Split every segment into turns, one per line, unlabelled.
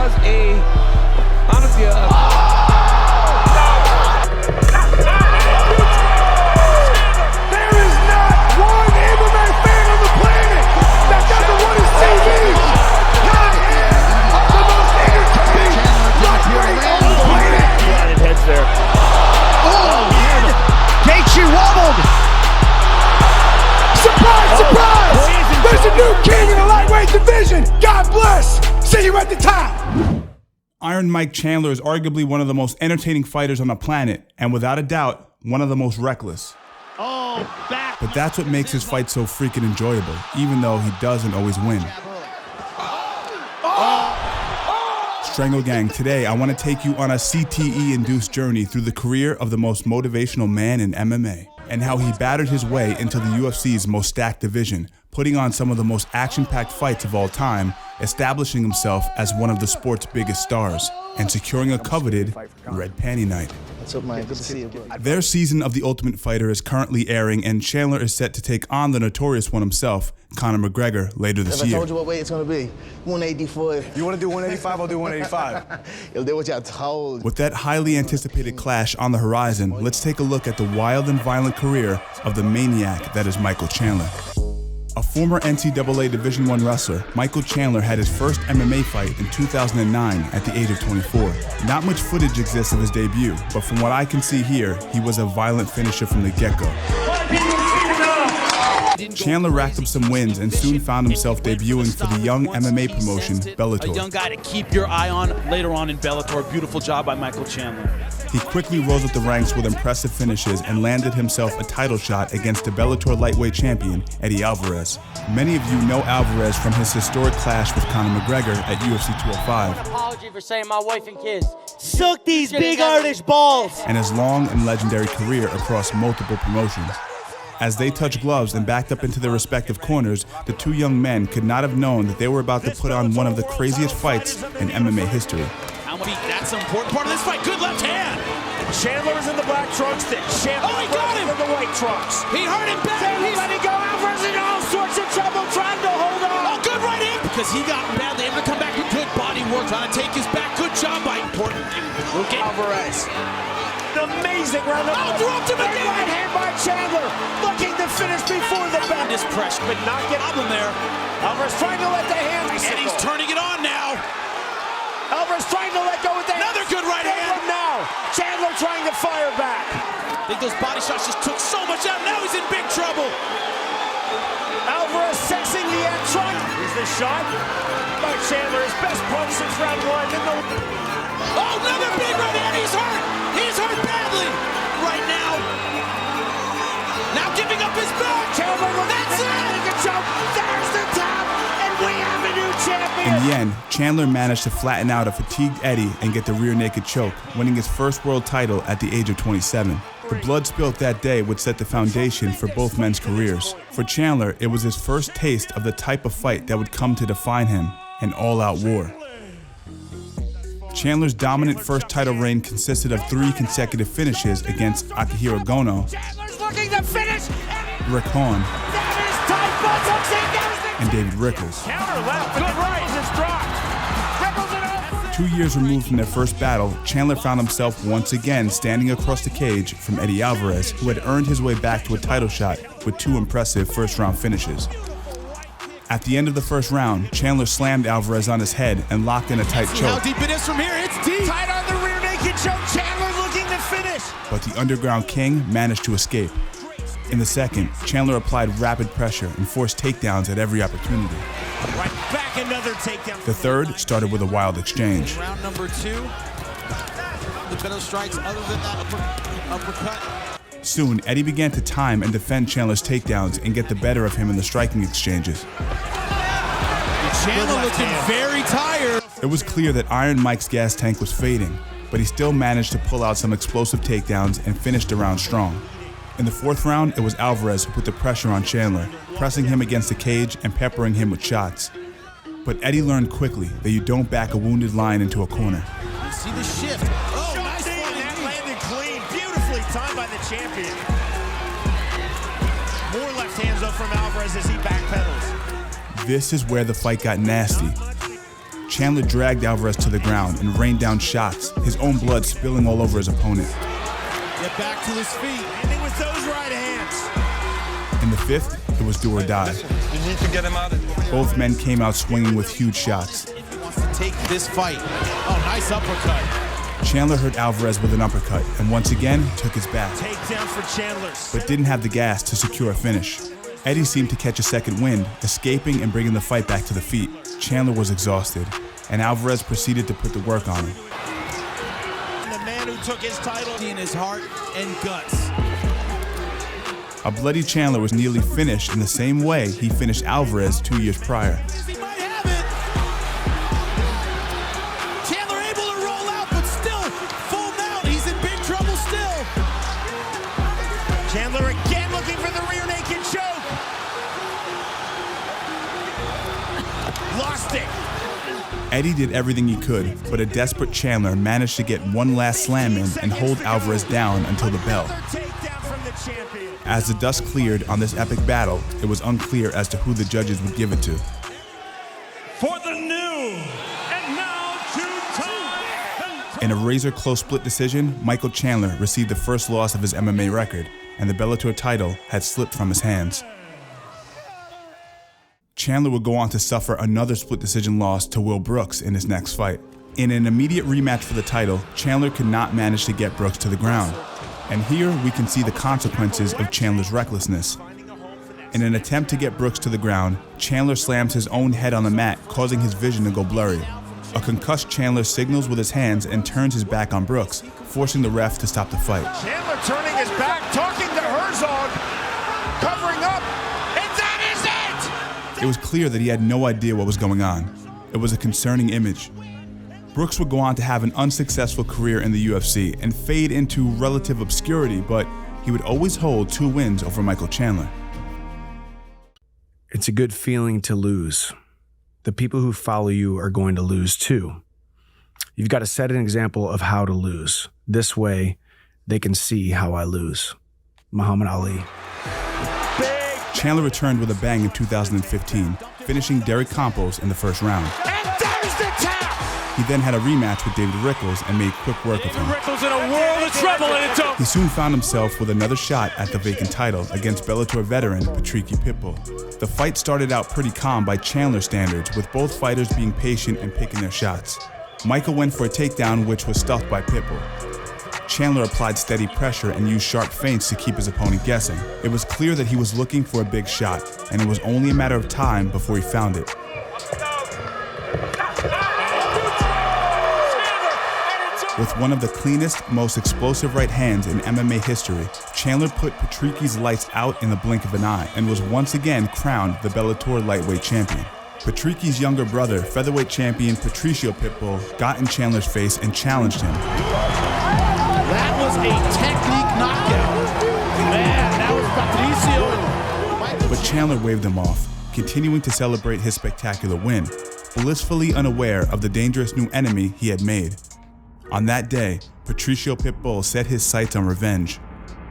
was honestly
There is not one MMA fan on the planet that doesn't want to see me. I am the most entertaining lightweight on the planet.
Flying heads there.
Oh, Gaethje wobbled.
Surprise, surprise! There's a new king in the lightweight division. God bless. See you at the top.
Iron Mike Chandler is arguably one of the most entertaining fighters on the planet, and without a doubt, one of the most reckless.
Oh, back.
But that's what makes his fight so freaking enjoyable, even though he doesn't always win. Strangle Gang, today I want to take you on a CTE-induced journey through the career of the most motivational man in MMA, and how he battered his way into the UFC's most stacked division, putting on some of the most action-packed fights of all time, establishing himself as one of the sport's biggest stars, and securing a coveted red panty night.
What's up, man? Good to see you, bro.
Their season of The Ultimate Fighter is currently airing, and Chandler is set to take on the notorious one himself, Conor McGregor, later this
If I
year.
told you what weight it's gonna be, 184.
You want to do 185? I'll do 185.
Yo, did what y'all told.
With that highly anticipated clash on the horizon, let's take a look at the wild and violent career of the maniac that is Michael Chandler. A former NCAA Division I wrestler, Michael Chandler had his first MMA fight in 2009 at the age of 24. Not much footage exists of his debut, but from what I can see here, he was a violent finisher from the get-go. Chandler racked up some wins and soon found himself debuting for the young MMA promotion, Bellator.
A young guy to keep your eye on later on in Bellator. Beautiful job by Michael Chandler.
He quickly rose up the ranks with impressive finishes and landed himself a title shot against the Bellator Lightweight Champion, Eddie Alvarez. Many of you know Alvarez from his historic clash with Conor McGregor at UFC 205.
An apology for saying my wife and kids.
Suck these big artish balls.
And his long and legendary career across multiple promotions. As they touched gloves and backed up into their respective corners, the two young men could not have known that they were about to put on one of the craziest fights in MMA history.
That's an important part of this fight. Good left hand.
Chandler is in the black trunks. Chandler
he got him.
in the white trunks.
He hurt him bad.
He's letting go. Alvarez in all sorts of trouble trying to hold on.
Oh, good right hand. Because he got him badly. Able to come back with good body work. Trying to take his back. Good job by important.
Alvarez. An amazing round of
dropped him again.
Right hand by Chandler. Looking to finish before the bell.
This pressure, but not get problem there.
Alvarez trying to let the hands.
And he's turning it on now.
Alvarez trying to let go with the
Another good right hand.
Now, Chandler trying to fire back.
I think those body shots just took so much out. Now he's in big trouble.
Alvarez sexing the end trunk. Here's the shot by Chandler. His best punch since round one.
Oh, another big right hand. He's hurt. He's hurt badly right now. Now giving up his back.
Chandler looking
That's
to make a choke. There's the top, and we have a new champion.
In the end, Chandler managed to flatten out a fatigued Eddie and get the rear naked choke, winning his first world title at the age of 27. The blood spilt that day would set the foundation for both men's careers. For Chandler, it was his first taste of the type of fight that would come to define him, an all-out war. Chandler's dominant first title reign consisted of 3 consecutive finishes against Akihiro Gono,
Chandler's looking to finish.
Rick Hawn,
That is tight, but
and David Rickles.
counter left, good right, it's dropped. Rickles it up.
2 years removed from their first battle, Chandler found himself once again standing across the cage from Eddie Alvarez, who had earned his way back to a title shot with 2 impressive first-round finishes. At the end of the first round, Chandler slammed Alvarez on his head and locked in a tight
See how
choke.
deep it is from here. It's deep.
Tight on the rear naked choke. Chandler looking to finish.
But the Underground King managed to escape. In the second, Chandler applied rapid pressure and forced takedowns at every opportunity.
Right back, another takedown.
The third started with a wild exchange.
Round number 2. The better strikes other than that uppercut.
Soon, Eddie began to time and defend Chandler's takedowns and get the better of him in the striking exchanges.
Chandler looking very tired.
It was clear that Iron Mike's gas tank was fading, but he still managed to pull out some explosive takedowns and finished the round strong. In the fourth round, it was Alvarez who put the pressure on Chandler, pressing him against the cage and peppering him with shots. But Eddie learned quickly that you don't back a wounded lion into a corner.
You see the shift. Oh, nice
That
flying knee.
landed clean. Beautifully timed by the champion. More left hands up from Alvarez as he backpedals.
This is where the fight got nasty. Chandler dragged Alvarez to the ground and rained down shots, his own blood spilling all over his opponent.
Get back to his feet, ending with those right hands.
In the fifth, it was do or die.
You need to get him out of here.
Both men came out swinging with huge shots.
If he wants to take this fight. Oh, nice uppercut.
Chandler hurt Alvarez with an uppercut and once again took his back,
Takedown for Chandler.
but didn't have the gas to secure a finish. Eddie seemed to catch a second wind, escaping and bringing the fight back to the feet. Chandler was exhausted, and Alvarez proceeded to put the work on him.
The man who took his title in his heart and guts.
A bloody Chandler was nearly finished in the same way he finished Alvarez 2 years prior.
He might have it. Chandler able to roll out, but still full mount. He's in big trouble still. Chandler again looking for the rear naked choke. Lost it.
Eddie did everything he could, but a desperate Chandler managed to get one last slam in and hold Alvarez down until the bell.
Takedown from the champion.
As the dust cleared on this epic battle, it was unclear as to who the judges would give it to.
For the new and now two-time.
In a razor-close split decision, Michael Chandler received the first loss of his MMA record, and the Bellator title had slipped from his hands. Chandler would go on to suffer another split decision loss to Will Brooks in his next fight. In an immediate rematch for the title, Chandler could not manage to get Brooks to the ground. And here we can see the consequences of Chandler's recklessness. In an attempt to get Brooks to the ground, Chandler slams his own head on the mat, causing his vision to go blurry. A concussed Chandler signals with his hands and turns his back on Brooks, forcing the ref to stop the fight.
Chandler turning his back, talking to Herzog, covering up, and that is it!
It was clear that he had no idea what was going on. It was a concerning image. Brooks would go on to have an unsuccessful career in the UFC and fade into relative obscurity, but he would always hold 2 wins over Michael Chandler.
It's a good feeling to lose. The people who follow you are going to lose too. You've got to set an example of how to lose. This way, they can see how I lose. Muhammad Ali.
Chandler returned with a bang in 2015, finishing Derek Campos in the first round.
And there's the tap!
He then had a rematch with David Rickles and made quick work of him.
Rickles in a world of trouble, and it's over.
He soon found himself with another shot at the vacant title against Bellator veteran Patricky Pitbull. The fight started out pretty calm by Chandler standards, with both fighters being patient and picking their shots. Michael went for a takedown, which was stuffed by Pitbull. Chandler applied steady pressure and used sharp feints to keep his opponent guessing. It was clear that he was looking for a big shot, and it was only a matter of time before he found it. With one of the cleanest, most explosive right hands in MMA history, Chandler put Patricky's lights out in the blink of an eye and was once again crowned the Bellator Lightweight Champion. Patricky's younger brother, featherweight champion Patricio Pitbull, got in Chandler's face and challenged him.
That was a technique knockout. Man, that was Patricio.
But Chandler waved him off, continuing to celebrate his spectacular win, blissfully unaware of the dangerous new enemy he had made. On that day, Patricio Pitbull set his sights on revenge,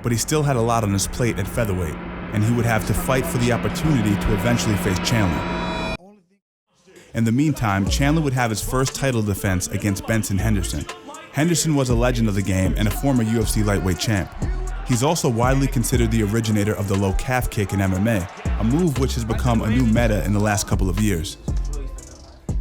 but he still had a lot on his plate at featherweight, and he would have to fight for the opportunity to eventually face Chandler. In the meantime, Chandler would have his first title defense against Benson Henderson. Henderson was a legend of the game and a former UFC lightweight champ. He's also widely considered the originator of the low calf kick in MMA, a move which has become a new meta in the last couple of years.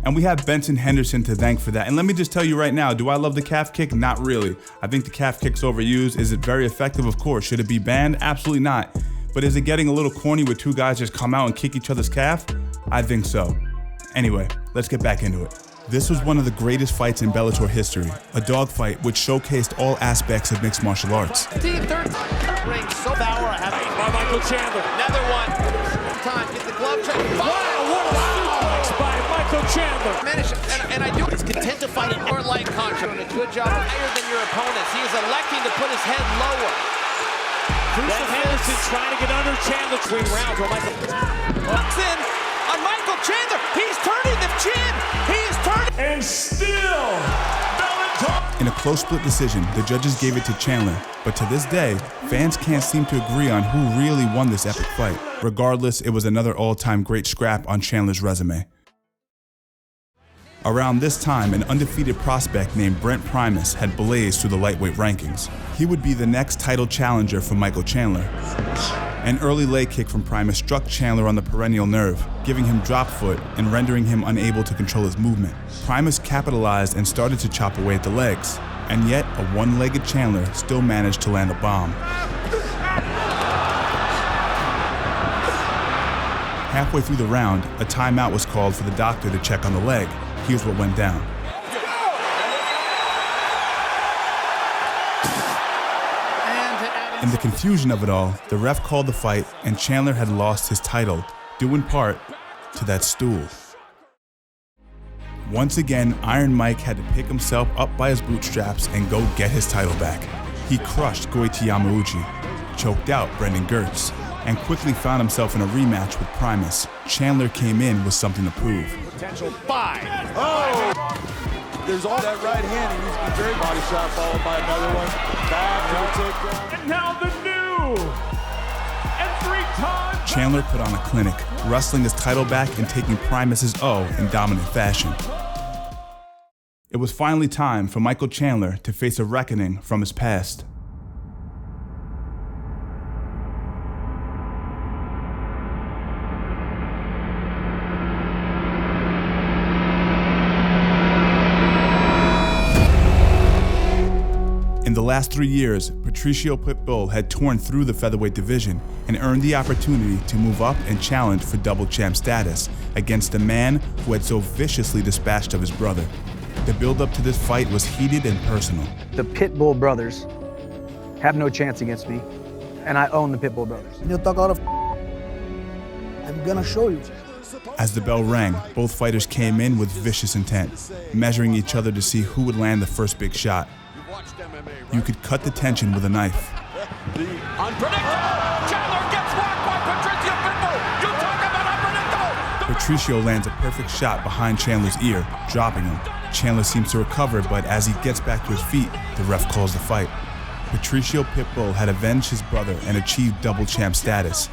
And we have Benson Henderson to thank for that. And let me just tell you right now, do I love the calf kick? Not really. I think the calf kick's overused. Is it very effective? Of course. Should it be banned? Absolutely not. But is it getting a little corny where 2 guys just come out and kick each other's calf? I think so. Anyway, let's get back into it. This was one of the greatest fights in Bellator history, a dogfight which showcased all aspects of mixed martial arts.
Ring so power
By Michael Chandler.
Another one. Time, get the glove check.
Wow, what a suplex by Michael Chandler.
And I do. He's content to fight an art-like contract. Doing a good job higher than your opponents. He is electing to put his head lower.
Then Henderson trying to get under Chandler between rounds. Where Michael
Walks in on Michael Chandler. He's turning the chin. He's turning.
and still Bellator.
In a close split decision, the judges gave it to Chandler, but to this day, fans can't seem to agree on who really won this epic fight. Regardless, it was another all-time great scrap on Chandler's resume. Around this time, an undefeated prospect named Brent Primus had blazed through the lightweight rankings. He would be the next title challenger for Michael Chandler. An early leg kick from Primus struck Chandler on the perennial nerve, giving him drop foot and rendering him unable to control his movement. Primus capitalized and started to chop away at the legs, and yet a one-legged Chandler still managed to land a bomb. Halfway through the round, a timeout was called for the doctor to check on the leg. Here's what went down. In the confusion of it all, the ref called the fight, and Chandler had lost his title, due in part to that stool. Once again, Iron Mike had to pick himself up by his bootstraps and go get his title back. He crushed Goiti Yamauchi, choked out Brendan Gertz, and quickly found himself in a rematch with Primus. Chandler came in with something to prove.
Potential 5. Oh!
There's all that right hand. He needs to be very body shot, followed by another one. Back to the takedown.
And now the new and 3-time.
Chandler put on a clinic, wrestling his title back and taking Primus's O in dominant fashion. It was finally time for Michael Chandler to face a reckoning from his past. In the last 3 years, Patricio Pitbull had torn through the featherweight division and earned the opportunity to move up and challenge for double champ status against a man who had so viciously dispatched of his brother. The build-up to this fight was heated and personal.
The Pitbull brothers have no chance against me, and I own the Pitbull brothers.
You talk out of I'm gonna show you.
As the bell rang, both fighters came in with vicious intent, measuring each other to see who would land the first big shot. You could cut the tension with a knife.
Unpredictable! Chandler gets whacked by Patricio Pitbull! You talk about unpredictable!
Patricio lands a perfect shot behind Chandler's ear, dropping him. Chandler seems to recover, but as he gets back to his feet, the ref calls the fight. Patricio Pitbull had avenged his brother and achieved double champ status.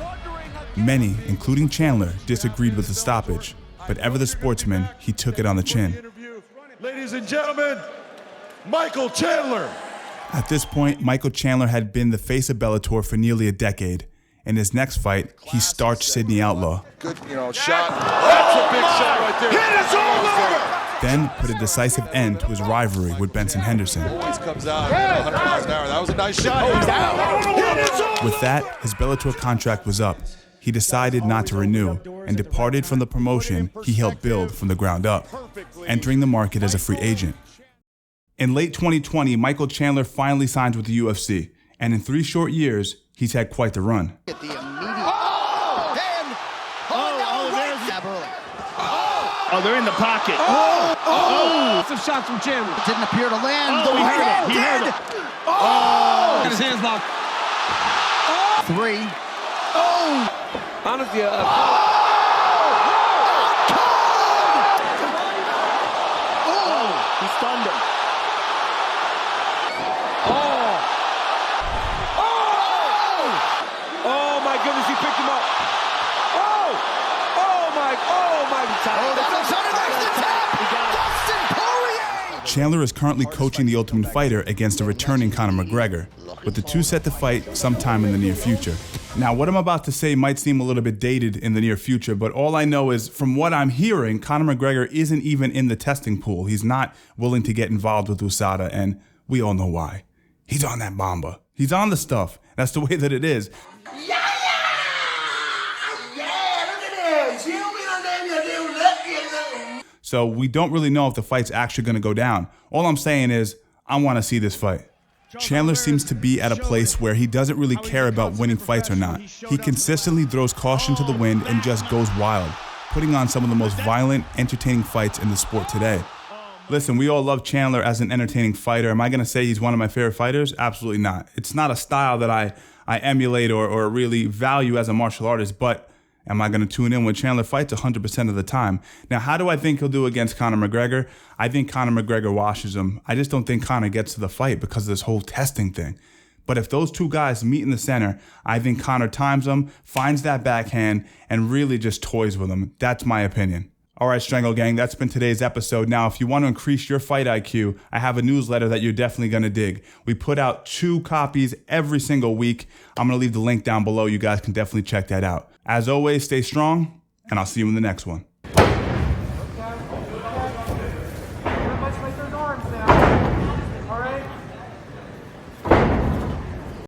Many, including Chandler, disagreed with the stoppage, but ever the sportsman, he took it on the chin.
Ladies and gentlemen, Michael Chandler.
At this point, Michael Chandler had been the face of Bellator for nearly a decade. In his next fight, he starched Sydney Outlaw.
Good, shot. That's a big shot right there. Hit us all over.
Then put a decisive end to his rivalry with Benson Henderson.
Always comes out 100 miles an hour. That was a nice shot.
With that, his Bellator contract was up. He decided not to renew and departed from the promotion he helped build from the ground up, entering the market as a free agent. In late 2020, Michael Chandler finally signs with the UFC, and in 3 short years, he's had quite the run.
Oh, they're in the pocket. Some shots from Chandler.
Didn't appear to land.
Oh, he heard it. He heard it. Oh!
His hands locked. 3.
Honestly, he stunned him. Oh my goodness, he picked him up.
Chandler is currently coaching The Ultimate Fighter against a returning Conor McGregor, with the two set to fight sometime in the near future. Now, what I'm about to say might seem a little bit dated in the near future, but all I know is, from what I'm hearing, Conor McGregor isn't even in the testing pool. He's not willing to get involved with USADA, and we all know why. He's on that Mamba. He's on the stuff. That's the way that it is. So we don't really know if the fight's actually going to go down. All I'm saying is, I want to see this fight. Chandler seems to be at a place where he doesn't really care about winning fights or not. He consistently throws caution to the wind and just goes wild, putting on some of the most violent, entertaining fights in the sport today. Listen, we all love Chandler as an entertaining fighter. Am I going to say he's one of my favorite fighters? Absolutely not. It's not a style that I emulate or really value as a martial artist, but am I going to tune in when Chandler fights? 100% of the time. Now, how do I think he'll do against Conor McGregor? I think Conor McGregor washes him. I just don't think Conor gets to the fight because of this whole testing thing. But if those two guys meet in the center, I think Conor times them, finds that backhand, and really just toys with him. That's my opinion. All right, Strangle Gang, that's been today's episode. Now, if you want to increase your fight IQ, I have a newsletter that you're definitely going to dig. We put out 2 copies every single week. I'm going to leave the link down below. You guys can definitely check that out. As always, stay strong, and I'll see you in the next one.